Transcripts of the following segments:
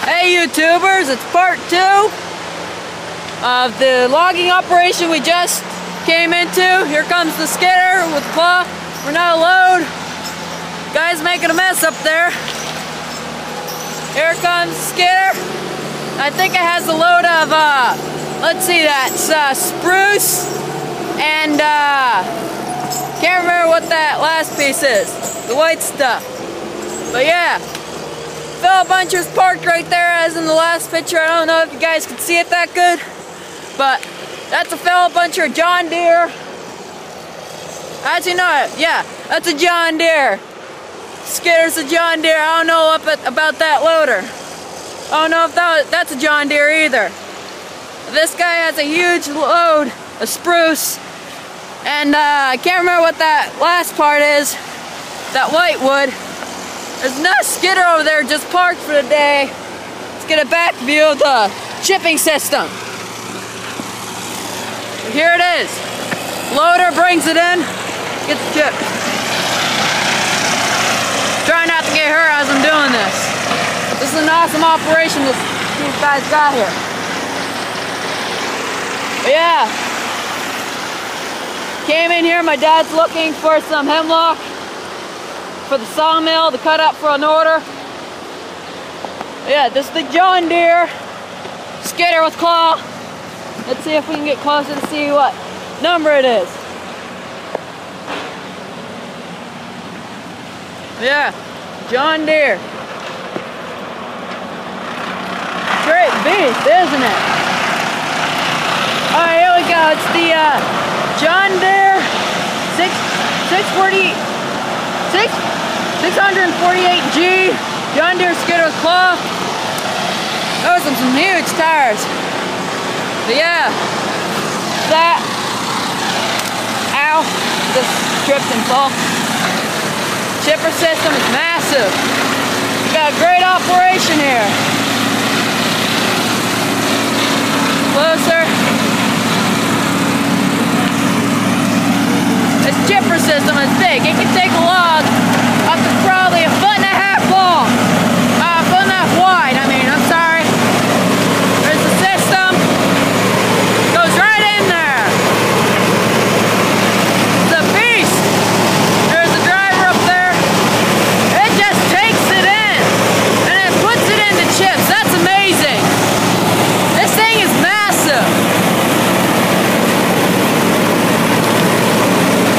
Hey YouTubers, it's part 2 of the logging operation we just came into. Here comes the skidder with the claw. We're not load. Guy's making a mess up there. Here comes the skidder. I think it has a load of, let's see, that's spruce and can't remember what that last piece is. The white stuff. But yeah. Fellow buncher's parked right there as in the last picture. I don't know if you guys can see it that good, but that's a fellow buncher John Deere. Actually not, yeah, that's a John Deere. Skidder's a John Deere. I don't know about that loader. I don't know if that's a John Deere either. This guy has a huge load of spruce, and I can't remember what that last part is, that white wood. There's another skidder over there just parked for the day. Let's get a back view of the shipping system. Here it is. Loader brings it in, gets the chip. Try not to get hurt as I'm doing this. This is an awesome operation these guys got here. But yeah. Came in here, my dad's looking for some hemlock for the sawmill to cut up for an order. Yeah, this is the John Deere skidder with claw. Let's see if we can get closer to see what number it is. Yeah, John Deere. Great beast, isn't it? Alright, here we go. It's the John Deere 648G John Deere skidder with claw. Those are some huge tires. But yeah, that, ow, just tripped and fall. Chipper system is massive. We got a great operation here. Closer. This chipper system is big. It can take a log up to probably 1.5 feet long. 1.5 feet wide, I mean, I'm sorry. There's the system. Goes right in there. It's a beast. There's the driver up there. It just takes it in and it puts it into chips. That's amazing. This thing is massive.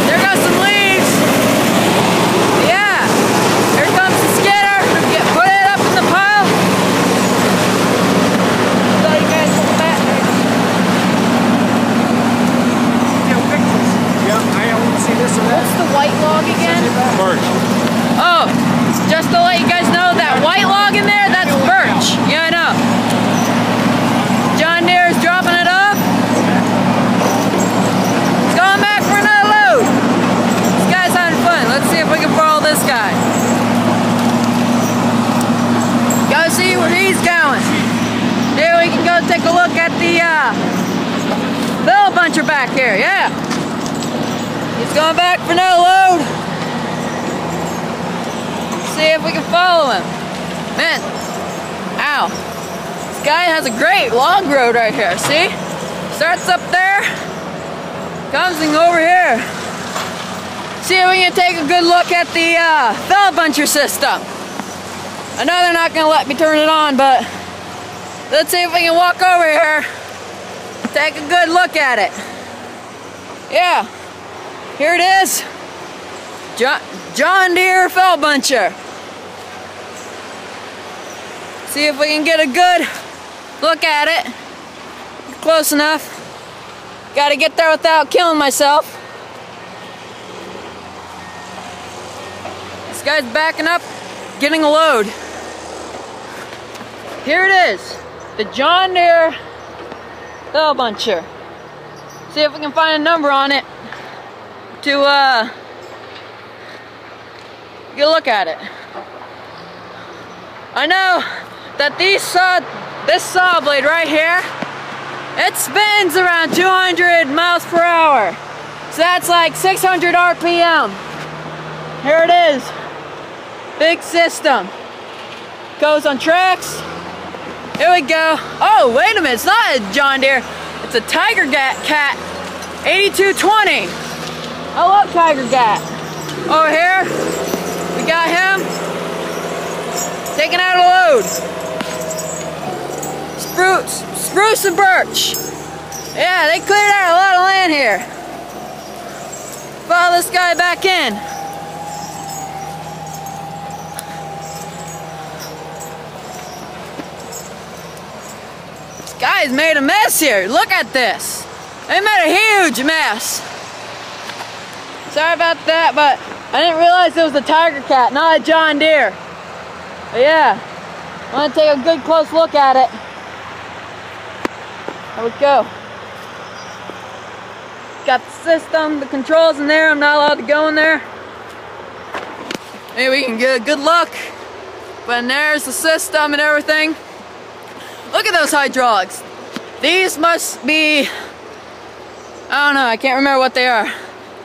There goes some leaves. Yeah. Here comes the skidder. Put it up in the pile. So you guys look back there. Yeah, I want to see this or that. What's the white log again? Birch. Oh, just to let you guys know, that white log in there, that's birch. Yeah, I know. John Deere is dropping it off. It's going back for another load. This guy's having fun. Let's see if we can follow this guy. Go see where he's going. Here we can go take a look at the fellow buncher back here. Yeah. He's going back for another load. See if we can follow him. Man, ow. This guy has a great log road right here, see? Starts up there, comes and over here. See if we can take a good look at the fellow buncher system. I know they're not gonna let me turn it on, but let's see if we can walk over here, take a good look at it. Yeah, here it is. John Deere fellow buncher. See if we can get a good look at it. Close enough. Gotta get there without killing myself. This guy's backing up, getting a load. Here it is. The John Deere fellow buncher. See if we can find a number on it to get a look at it. I know that this saw blade right here, it spins around 200 miles per hour. So that's like 600 RPM. Here it is. Big system. Goes on tracks. Here we go. Oh, wait a minute, it's not a John Deere. It's a Tiger Cat 8220. I love Tiger Cat. Over here, we got him taking out a load. Spruce and birch. Yeah, they cleared out a lot of land here. Follow this guy back in. This guy's made a mess here. Look at this. They made a huge mess. Sorry about that, but I didn't realize it was a Tiger Cat, not a John Deere. But yeah, I'm gonna take a good close look at it. There we go. Got the system, the controls in there. I'm not allowed to go in there. Maybe we can get a good look. But there's the system and everything. Look at those hydraulics. These must be, I don't know, I can't remember what they are.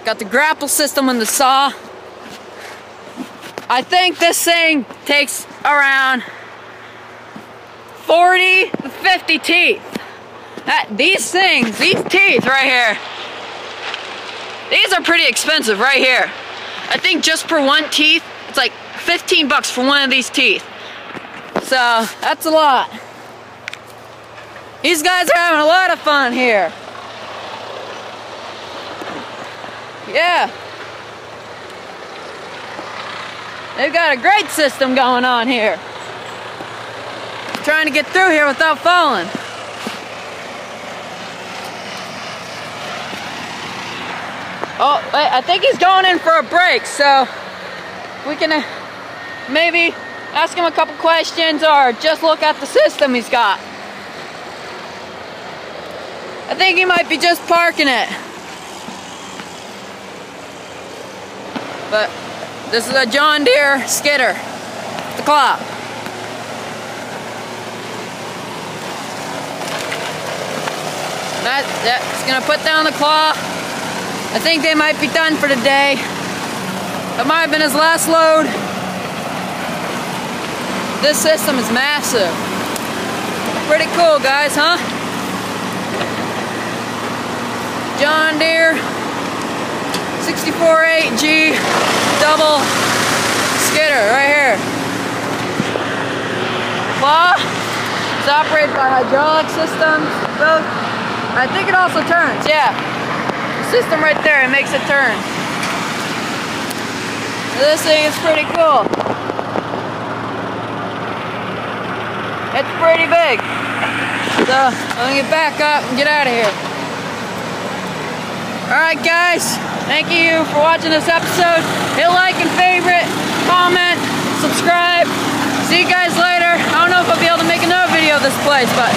Got the grapple system and the saw. I think this thing takes around 40 to 50 teeth. These teeth right here, these are pretty expensive right here. I think just for one teeth, it's like 15 bucks for one of these teeth. So, that's a lot. These guys are having a lot of fun here. Yeah. They've got a great system going on here. Trying to get through here without falling. Oh, wait, I think he's going in for a break, so we can maybe ask him a couple questions or just look at the system he's got. I think he might be just parking it. But this is a John Deere skidder, the claw. That's gonna put down the claw. I think they might be done for the day. That might have been his last load. This system is massive. Pretty cool, guys, huh? John Deere 64.8G double skidder right here. Claw is operated by hydraulic systems. Both. I think it also turns, yeah. System right there, it makes it turn. This thing is pretty cool. It's pretty big. So I'm gonna get back up and get out of here. Alright guys, thank you for watching this episode. Hit like and favorite, comment, subscribe. See you guys later. I don't know if I'll be able to make another video of this place, but